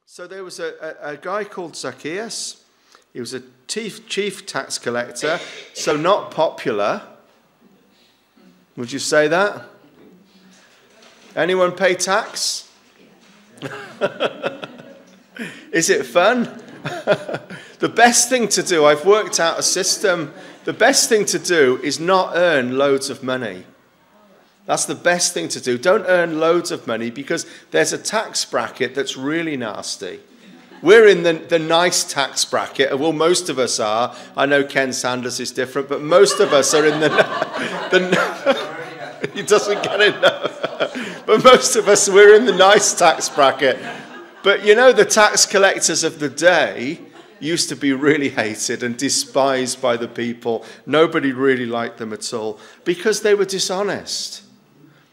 So there was a guy called Zacchaeus. He was a chief tax collector, so not popular. Would you say that? Anyone pay tax? Is it fun? The best thing to do, I've worked out a system, the best thing to do is not earn loads of money. That's the best thing to do. Don't earn loads of money because there's a tax bracket that's really nasty. We're in the nice tax bracket. Well, most of us are. I know Ken Sanders is different, but most of us are in he doesn't get it now. But most of us, we're in the nice tax bracket. But you know, the tax collectors of the day used to be really hated and despised by the people. Nobody really liked them at all because they were dishonest.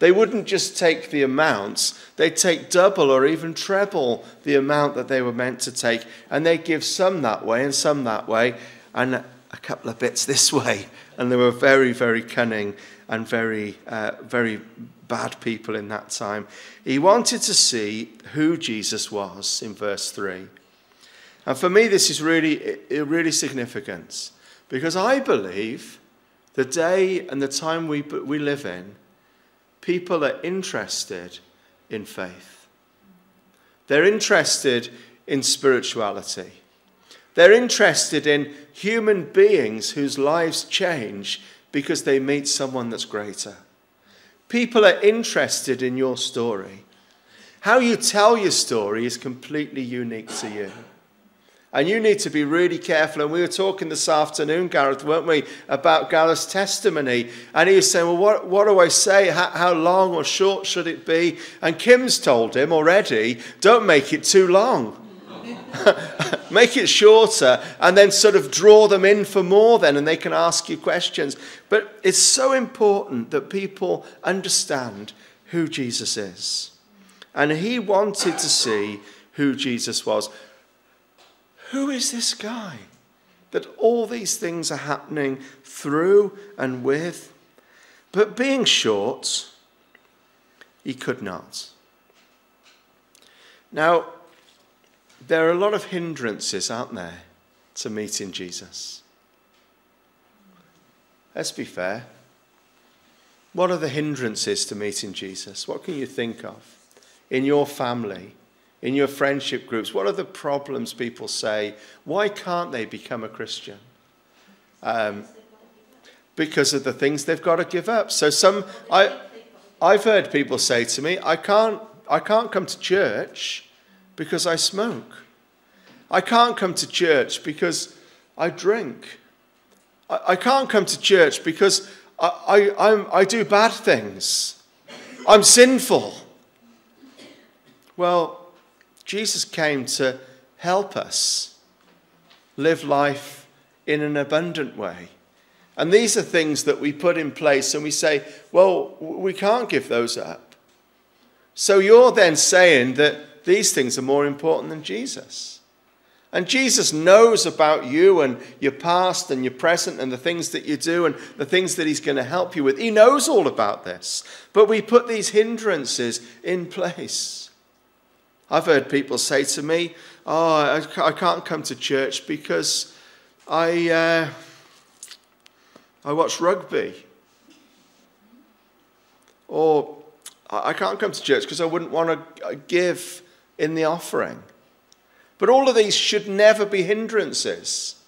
They wouldn't just take the amounts, they'd take double or even treble the amount that they were meant to take. And they'd give some that way and some that way and a couple of bits this way. And they were very, very cunning and very, very bad people in that time. He wanted to see who Jesus was in verse 3. And for me, this is really significant because I believe the day and the time we live in, people are interested in faith. They're interested in spirituality. They're interested in human beings whose lives change because they meet someone that's greater. People are interested in your story. How you tell your story is completely unique to you. And you need to be really careful. And we were talking this afternoon, Gareth, weren't we, about Gareth's testimony. And he was saying, well, what do I say? How long or short should it be? And Kim's told him already, don't make it too long. Make it shorter and then sort of draw them in for more then, and they can ask you questions. But it's so important that people understand who Jesus is. And he wanted to see who Jesus was. Who is this guy that all these things are happening through and with? But being short, he could not. Now, there are a lot of hindrances, aren't there, to meeting Jesus? Let's be fair. What are the hindrances to meeting Jesus? What can you think of in your family? In your friendship groups, what are the problems people say? Why can't they become a Christian? Because of the things they've got to give up. So I've heard people say to me, I can't come to church because I smoke. I can't come to church because I drink. I can't come to church because I do bad things. I'm sinful. Well, Jesus came to help us live life in an abundant way. And these are things that we put in place and we say, well, we can't give those up. So you're then saying that these things are more important than Jesus. And Jesus knows about you and your past and your present and the things that you do and the things that he's going to help you with. He knows all about this. But we put these hindrances in place. I've heard people say to me, I can't come to church because I watch rugby. Or I can't come to church because I wouldn't want to give in the offering. But all of these should never be hindrances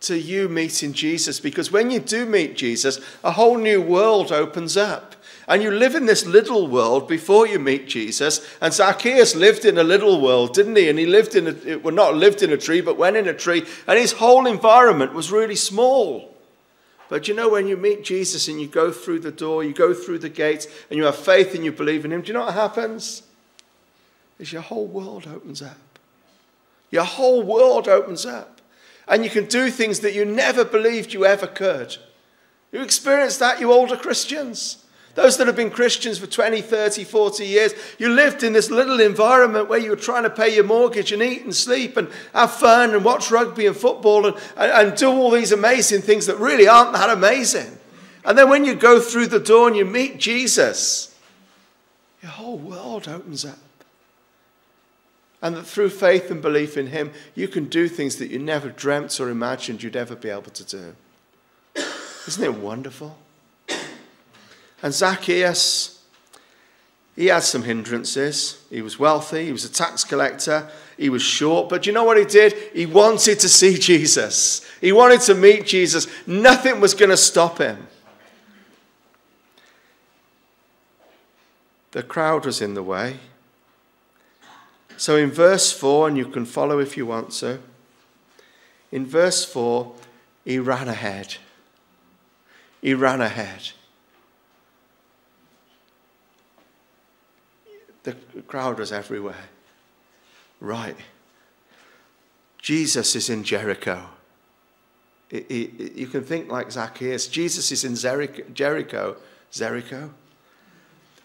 to you meeting Jesus, because when you do meet Jesus, a whole new world opens up. And you live in this little world before you meet Jesus. And Zacchaeus lived in a little world, didn't he? And he lived in not lived in a tree, but went in a tree. And his whole environment was really small. But you know, when you meet Jesus and you go through the door, you go through the gates, and you have faith and you believe in him, do you know what happens? Is your whole world opens up. Your whole world opens up. And you can do things that you never believed you ever could. You experienced that, you older Christians? Those that have been Christians for 20, 30, 40 years, you lived in this little environment where you were trying to pay your mortgage and eat and sleep and have fun and watch rugby and football and do all these amazing things that really aren't that amazing. And then when you go through the door and you meet Jesus, your whole world opens up. And that through faith and belief in him, you can do things that you never dreamt or imagined you'd ever be able to do. Isn't it wonderful? And Zacchaeus, he had some hindrances. He was wealthy. He was a tax collector. He was short. But you know what he did? He wanted to see Jesus. He wanted to meet Jesus. Nothing was going to stop him. The crowd was in the way. So in verse 4, and you can follow if you want to, in verse 4, he ran ahead. He ran ahead. The crowd was everywhere. Right. Jesus is in Jericho. You can think like Zacchaeus. Jesus is in Jericho.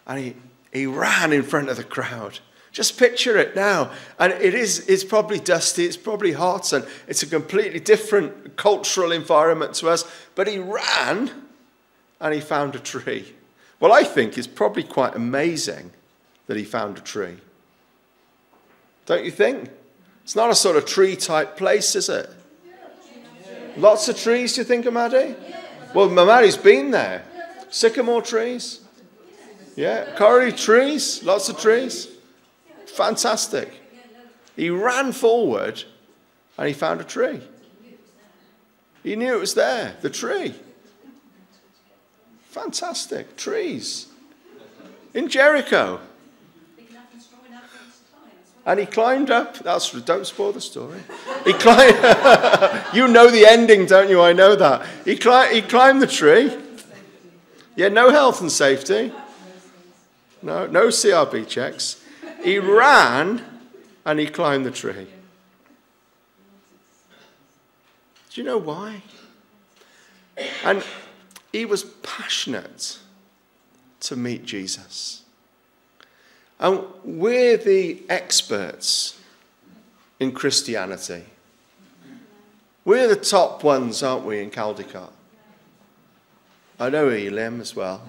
And he ran in front of the crowd. Just picture it now. And it's probably dusty, it's probably hot, and it's a completely different cultural environment to us. But he ran and he found a tree. Well, I think it's probably quite amazing that he found a tree. Don't you think? It's not a sort of tree-type place, is it? Lots of trees, do you think, Maddie? Well, Maddie's been there. Sycamore trees. Yeah, Corrie trees, lots of trees. Fantastic. He ran forward and he found a tree. He knew it was there, the tree. Fantastic. Trees. In Jericho. And he climbed up. Don't spoil the story. He climbed. You know the ending, don't you? I know that. He climbed the tree. Yeah, no health and safety. No CRB checks. He ran and he climbed the tree. Do you know why? And he was passionate to meet Jesus. And we're the experts in Christianity. We're the top ones, aren't we, in Caldecott? I know Elim as well,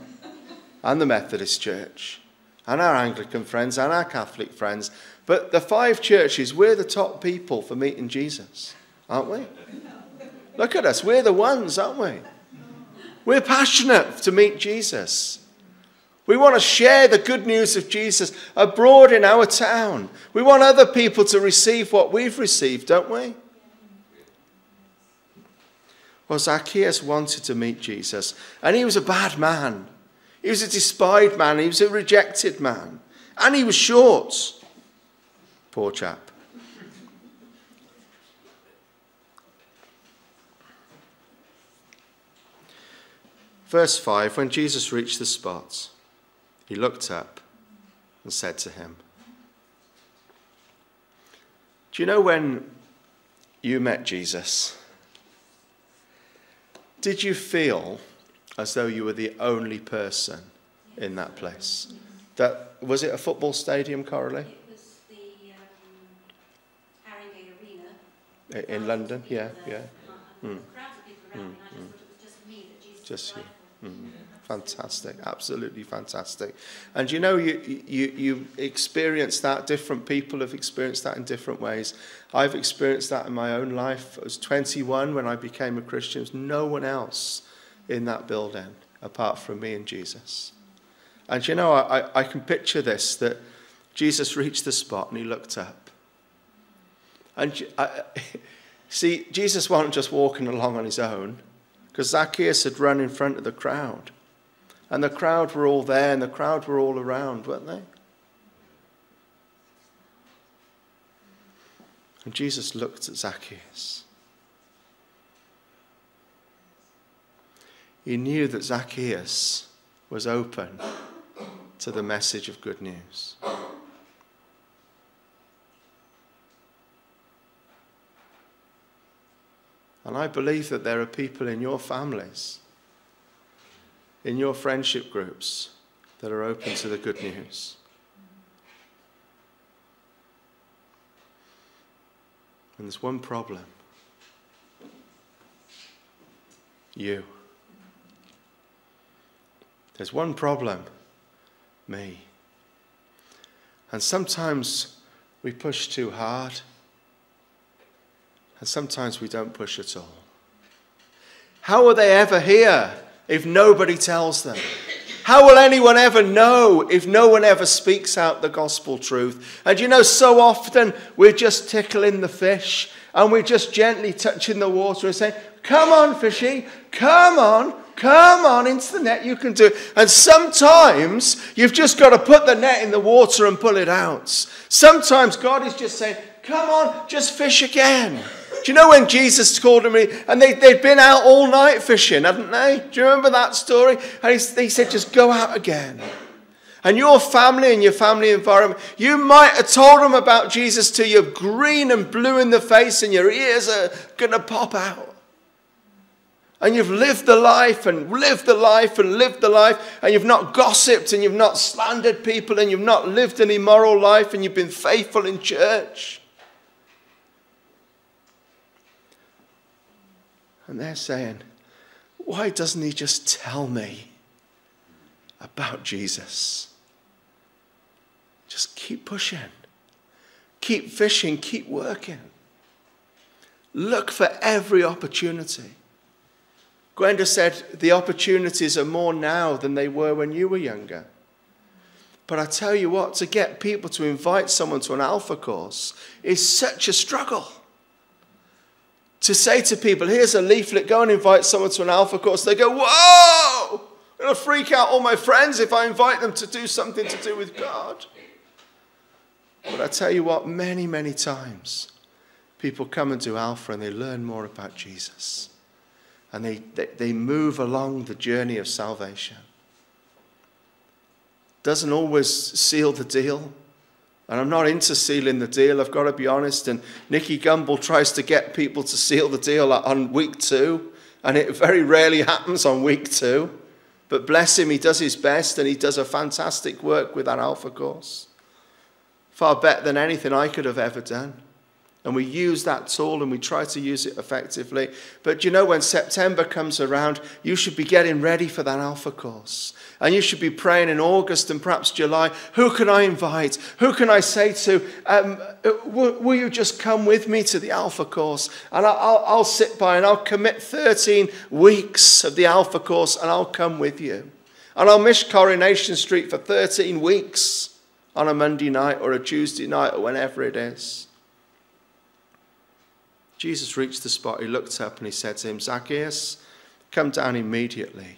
and the Methodist Church, and our Anglican friends, and our Catholic friends. But the 5 churches, we're the top people for meeting Jesus, aren't we? Look at us, we're the ones, aren't we? We're passionate to meet Jesus. We want to share the good news of Jesus abroad in our town. We want other people to receive what we've received, don't we? Well, Zacchaeus wanted to meet Jesus, and he was a bad man. He was a despised man. He was a rejected man. And he was short. Poor chap. Verse 5, when Jesus reached the spot, he looked up and said to him, do you know when you met Jesus, did you feel as though you were the only person in that place? Was it a football stadium, Coralie? It was the Haringey Arena. In London, yeah. Crowds of people around me, and I just thought it was just me that Jesus Just you. died for. Fantastic, absolutely fantastic. And you know, you experience that. Different people have experienced that in different ways. I've experienced that in my own life. I was 21 when I became a Christian. There was no one else in that building apart from me and Jesus. And you know, I can picture this, that Jesus reached the spot and he looked up. And see, Jesus wasn't just walking along on his own, because Zacchaeus had run in front of the crowd. And the crowd were all there, and the crowd were all around, weren't they? And Jesus looked at Zacchaeus. He knew that Zacchaeus was open to the message of good news. And I believe that there are people in your families, in your friendship groups, that are open to the good news. And there's one problem. You. There's one problem. Me. And sometimes We push too hard. And sometimes we don't push at all. How will they ever hear if nobody tells them? How will anyone ever know if no one ever speaks out the gospel truth? And so often we're just tickling the fish and we're just gently touching the water and saying, come on, fishy, come on into the net, you can do it. And sometimes you've just got to put the net in the water and pull it out. Sometimes God is just saying, come on, just fish again. Do you know when Jesus called them, and they'd been out all night fishing, hadn't they? Do you remember that story? And he said, just go out again. And your family and your family environment, you might have told them about Jesus till you're green and blue in the face and your ears are going to pop out. And you've lived the life and lived the life and lived the life, and you've not gossiped and you've not slandered people and you've not lived an immoral life and you've been faithful in church. And they're saying, why doesn't he just tell me about Jesus? Just keep pushing. Keep fishing. Keep working. Look for every opportunity. Gwenda said the opportunities are more now than they were when you were younger. But I tell you what, to get people to invite someone to an Alpha course is such a struggle. To say to people, here's a leaflet, go and invite someone to an Alpha course. They go, whoa! I'm going to freak out all my friends if I invite them to do something to do with God. But I tell you what, many, many times, people come and do Alpha and they learn more about Jesus. And they move along the journey of salvation. Doesn't always seal the deal. And I'm not into sealing the deal, I've got to be honest. And Nicky Gumbel tries to get people to seal the deal on week 2. And it very rarely happens on week 2. But bless him, he does his best and he does a fantastic work with that Alpha course. Far better than anything I could have ever done. And we use that tool and we try to use it effectively. But when September comes around, you should be getting ready for that Alpha course. And you should be praying in August and perhaps July, who can I invite? Who can I say to, will you just come with me to the Alpha course? And I'll sit by and I'll commit 13 weeks of the Alpha course and I'll come with you. And I'll miss Coronation Street for 13 weeks on a Monday night or a Tuesday night or whenever it is. Jesus reached the spot, he looked up and he said to him, Zacchaeus, come down immediately.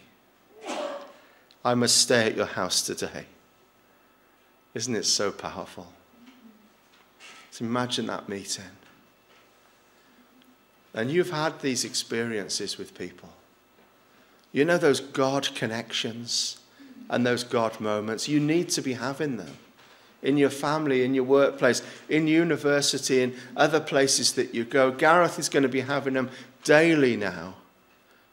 I must stay at your house today. Isn't it so powerful? So imagine that meeting. And you've had these experiences with people. You know those God connections and those God moments. You need to be having them. In your family, in your workplace, in university, in other places that you go. Gareth is going to be having them daily now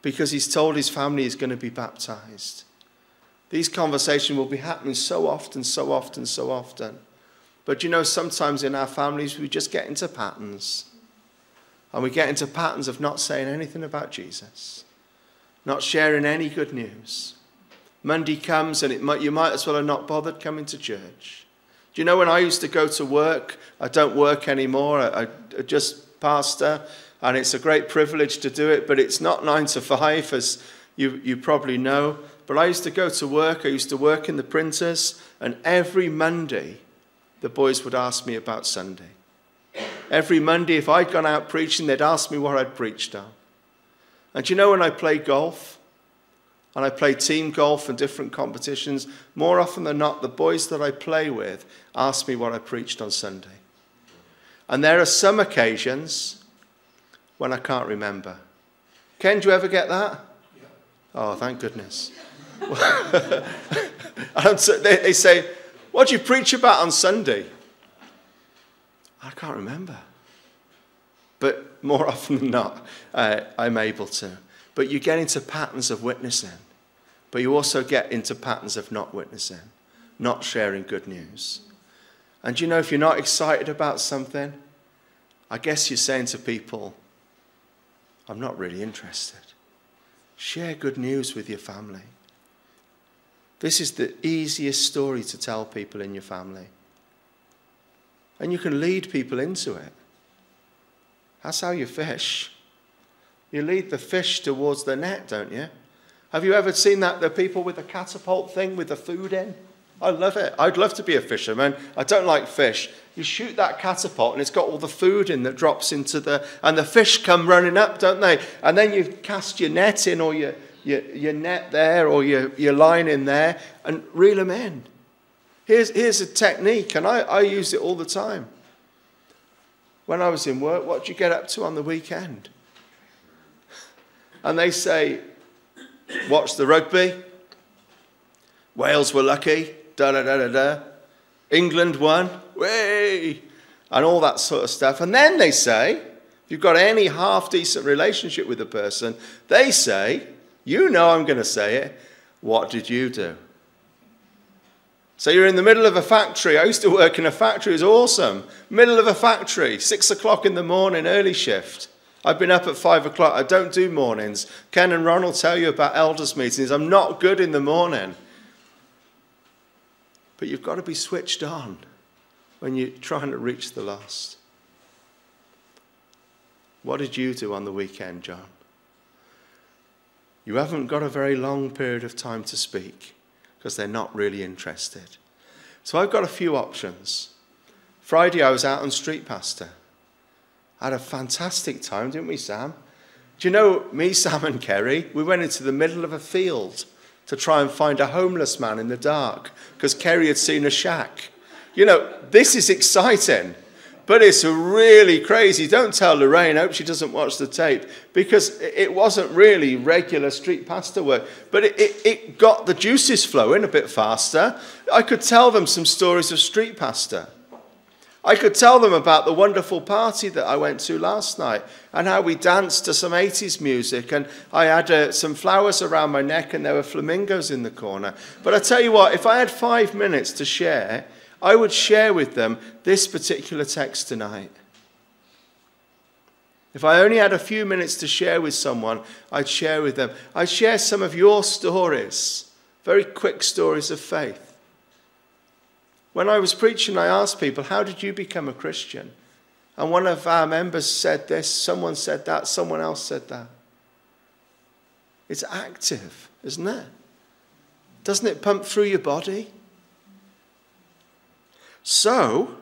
because he's told his family he's going to be baptized. These conversations will be happening so often, so often, so often. But sometimes in our families we just get into patterns. And we get into patterns of not saying anything about Jesus. Not sharing any good news. Monday comes and you might as well have not bothered coming to church. Do you know when I used to go to work? I don't work anymore. I just pastor, and it's a great privilege to do it, but it's not 9 to 5, as you probably know. But I used to go to work. I used to work in the printers, and every Monday, the boys would ask me about Sunday. Every Monday, if I'd gone out preaching, they'd ask me what I'd preached on. And do you know when I play golf? And I play team golf and different competitions. More often than not, the boys that I play with ask me what I preached on Sunday. And there are some occasions when I can't remember. Ken, do you ever get that? Yeah. Oh, thank goodness. They say, what do you preach about on Sunday? I can't remember. But more often than not, I'm able to. But you get into patterns of witnessing. But you also get into patterns of not witnessing, not sharing good news. And if you're not excited about something, I guess you're saying to people, I'm not really interested. Share good news with your family. This is the easiest story to tell people in your family. And you can lead people into it. That's how you fish. You lead the fish towards the net, don't you? Have you ever seen that? The people with the catapult thing with the food in? I love it. I'd love to be a fisherman. I don't like fish. You shoot that catapult and it's got all the food in that drops into and the fish come running up, don't they? And then you cast your net in, or your net there, or your line in there, and reel them in. Here's a technique, and I use it all the time. When I was in work, what do you get up to on the weekend? And they say, watch the rugby. Wales were lucky. Da-da-da-da-da. England won. Way! And all that sort of stuff. And then they say, if you've got any half-decent relationship with a person, they say, you know I'm going to say it, what did you do? So you're in the middle of a factory. I used to work in a factory. It was awesome. Middle of a factory, 6 o'clock in the morning, early shift. I've been up at 5 o'clock. I don't do mornings. Ken and Ron will tell you about elders' meetings. I'm not good in the morning. But you've got to be switched on when you're trying to reach the lost. What did you do on the weekend, John? You haven't got a very long period of time to speak because they're not really interested. So I've got a few options. Friday I was out on street pastor. I had a fantastic time, didn't we, Sam? Do you know, me, Sam and Kerry, we went into the middle of a field to try and find a homeless man in the dark because Kerry had seen a shack. You know, this is exciting, but it's really crazy. Don't tell Lorraine, I hope she doesn't watch the tape, because it wasn't really regular street pastor work, but it got the juices flowing a bit faster. I could tell them some stories of street pastor. I could tell them about the wonderful party that I went to last night and how we danced to some 80s music, and I had some flowers around my neck and there were flamingos in the corner. But I tell you what, if I had 5 minutes to share, I would share with them this particular text tonight. If I only had a few minutes to share with someone, I'd share with them. I'd share some of your stories, very quick stories of faith. When I was preaching, I asked people, how did you become a Christian? And one of our members said this, someone said that, someone else said that. It's active, isn't it? Doesn't it pump through your body? So,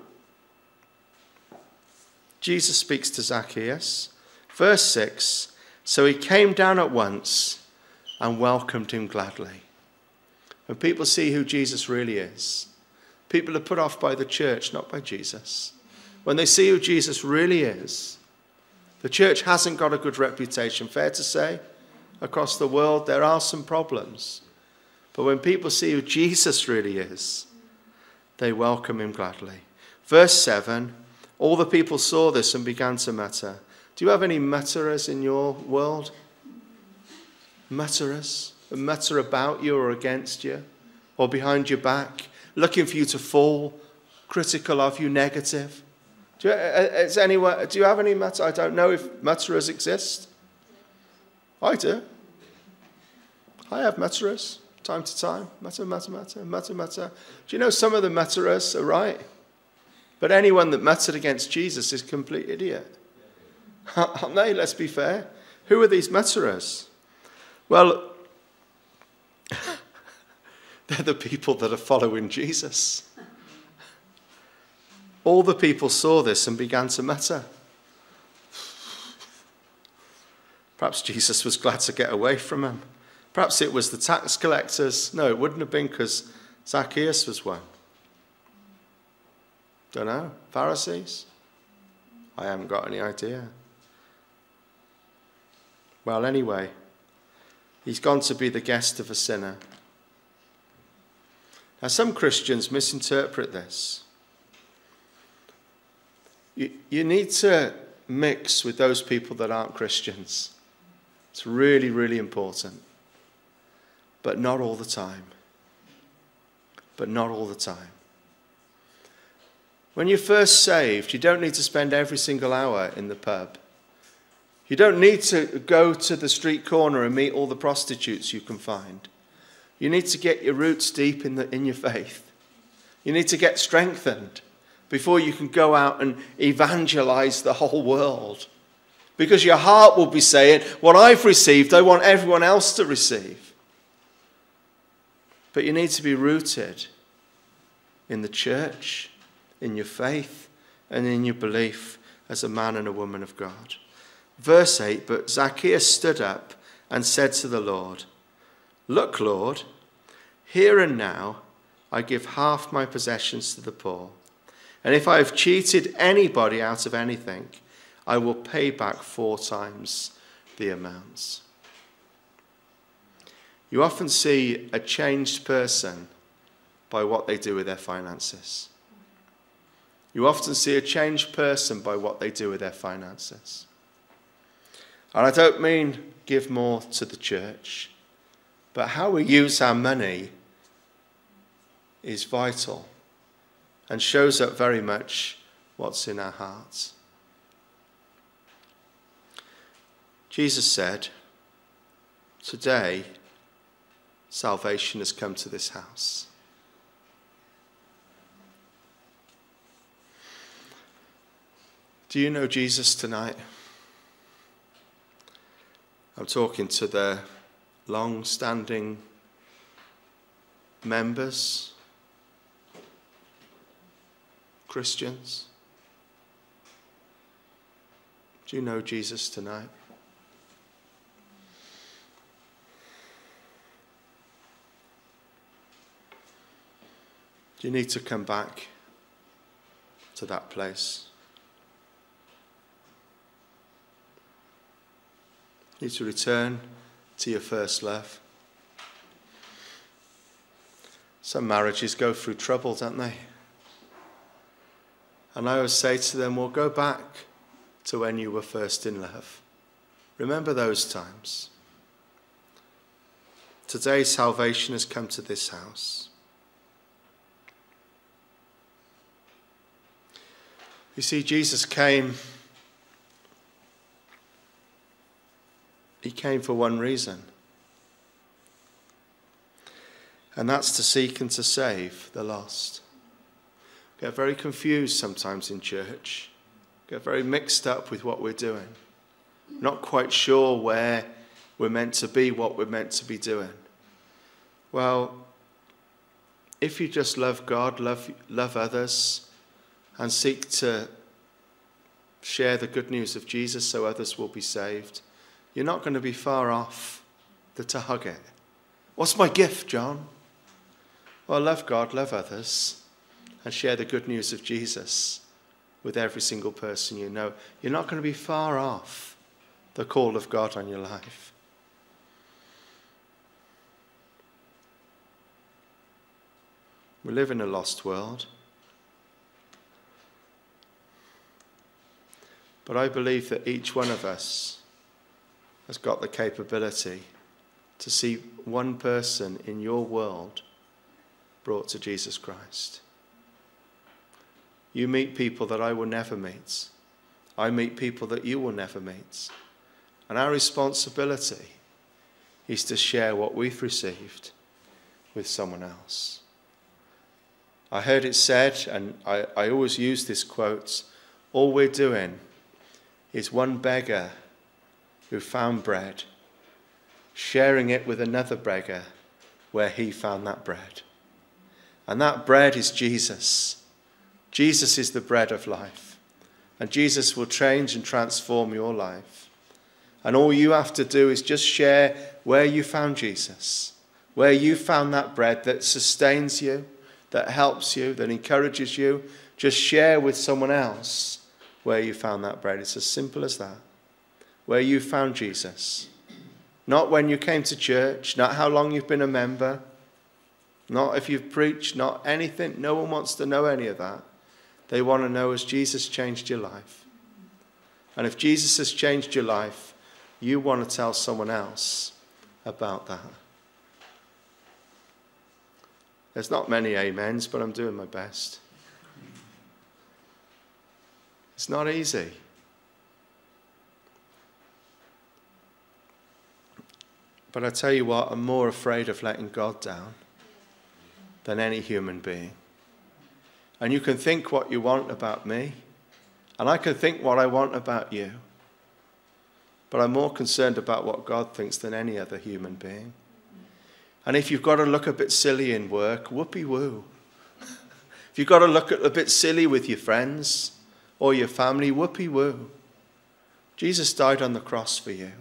Jesus speaks to Zacchaeus. Verse 6, so he came down at once and welcomed him gladly. When people see who Jesus really is, people are put off by the church, not by Jesus. When they see who Jesus really is, the church hasn't got a good reputation. Fair to say, across the world there are some problems. But when people see who Jesus really is, they welcome him gladly. Verse 7, all the people saw this and began to mutter. Do you have any mutterers in your world? Mutterers? A mutter about you or against you or behind your back? Looking for you to fall, critical of you, negative. Do you have any mutter? I don't know if mutterers exist. I do. I have mutterers, time to time. Mutter, mutter, mutter, mutter, mutter. Do you know some of the mutterers are right? But anyone that muttered against Jesus is a complete idiot. Aren't they? Let's be fair. Who are these mutterers? Well, they're the people that are following Jesus. All the people saw this and began to mutter. Perhaps Jesus was glad to get away from them. Perhaps it was the tax collectors. No, it wouldn't have been, because Zacchaeus was one. Don't know. Pharisees? I haven't got any idea. Well, anyway, he's gone to be the guest of a sinner. Now, some Christians misinterpret this. You need to mix with those people that aren't Christians. It's really, really important. But not all the time. But not all the time. When you're first saved, you don't need to spend every single hour in the pub. You don't need to go to the street corner and meet all the prostitutes you can find. You need to get your roots deep in your faith. You need to get strengthened before you can go out and evangelize the whole world. Because your heart will be saying, what I've received, I want everyone else to receive. But you need to be rooted in the church, in your faith, and in your belief as a man and a woman of God. Verse 8, but Zacchaeus stood up and said to the Lord, look, Lord, here and now I give half my possessions to the poor. And if I have cheated anybody out of anything, I will pay back 4 times the amounts. You often see a changed person by what they do with their finances. You often see a changed person by what they do with their finances. And I don't mean give more to the church, but how we use our money is vital and shows up very much what's in our hearts. Jesus said, today salvation has come to this house. Do you know Jesus tonight? I'm talking to the long-standing members, Christians. Do you know Jesus tonight? Do you need to come back to that place? You need to return to your first love. Some marriages go through trouble, don't they? And I always say to them, well, go back to when you were first in love. Remember those times. Today, salvation has come to this house. You see, Jesus came. He came for one reason. And that's to seek and to save the lost. Get very confused sometimes in church. Get very mixed up with what we're doing. Not quite sure where we're meant to be, what we're meant to be doing. Well, if you just love God, love others, and seek to share the good news of Jesus so others will be saved, you're not going to be far off the target. What's my gift, John? Well, love God, love others, and share the good news of Jesus with every single person you know. You're not going to be far off the call of God on your life. We live in a lost world. But I believe that each one of us has got the capability to see one person in your world brought to Jesus Christ. You meet people that I will never meet. I meet people that you will never meet. And our responsibility is to share what we've received with someone else. I heard it said, and I always use this quote, all we're doing is one beggar who found bread, sharing it with another beggar where he found that bread. And that bread is Jesus. Jesus is the bread of life. And Jesus will change and transform your life. And all you have to do is just share where you found Jesus, where you found that bread that sustains you, that helps you, that encourages you. Just share with someone else where you found that bread. It's as simple as that. Where you found Jesus. Not when you came to church, not how long you've been a member, not if you've preached, not anything. No one wants to know any of that. They want to know, has Jesus changed your life? And if Jesus has changed your life, you want to tell someone else about that. There's not many amens, but I'm doing my best. It's not easy. But I tell you what, I'm more afraid of letting God down than any human being. And you can think what you want about me, and I can think what I want about you. But I'm more concerned about what God thinks than any other human being. And if you've got to look a bit silly in work, whoopee-woo. If you've got to look a bit silly with your friends or your family, whoopee-woo. Jesus died on the cross for you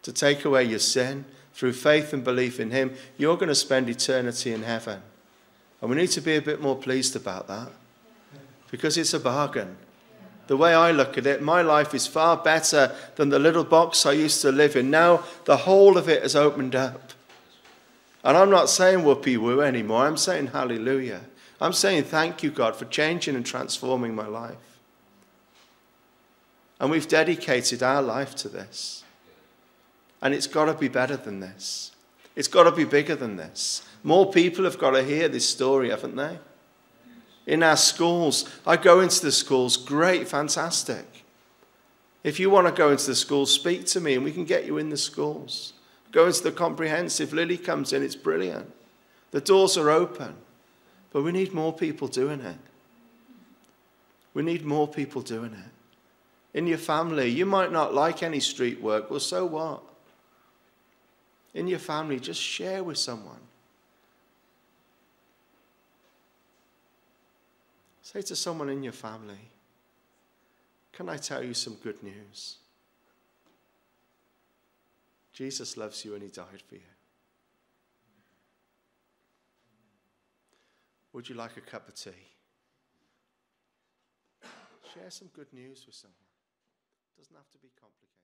to take away your sin. Through faith and belief in him, you're going to spend eternity in heaven. And we need to be a bit more pleased about that, because it's a bargain. The way I look at it, my life is far better than the little box I used to live in. Now the whole of it has opened up. And I'm not saying whoopee-woo anymore. I'm saying hallelujah. I'm saying thank you, God, for changing and transforming my life. And we've dedicated our life to this. And it's got to be better than this. It's got to be bigger than this. More people have got to hear this story, haven't they? In our schools, I go into the schools, great, fantastic. If you want to go into the schools, speak to me and we can get you in the schools. Go into the comprehensive, Lily comes in, it's brilliant. The doors are open, but we need more people doing it. We need more people doing it. In your family, you might not like any street work, well, so what? In your family, just share with someone. Say to someone in your family, can I tell you some good news? Jesus loves you and he died for you. Would you like a cup of tea? Share some good news with someone. It doesn't have to be complicated.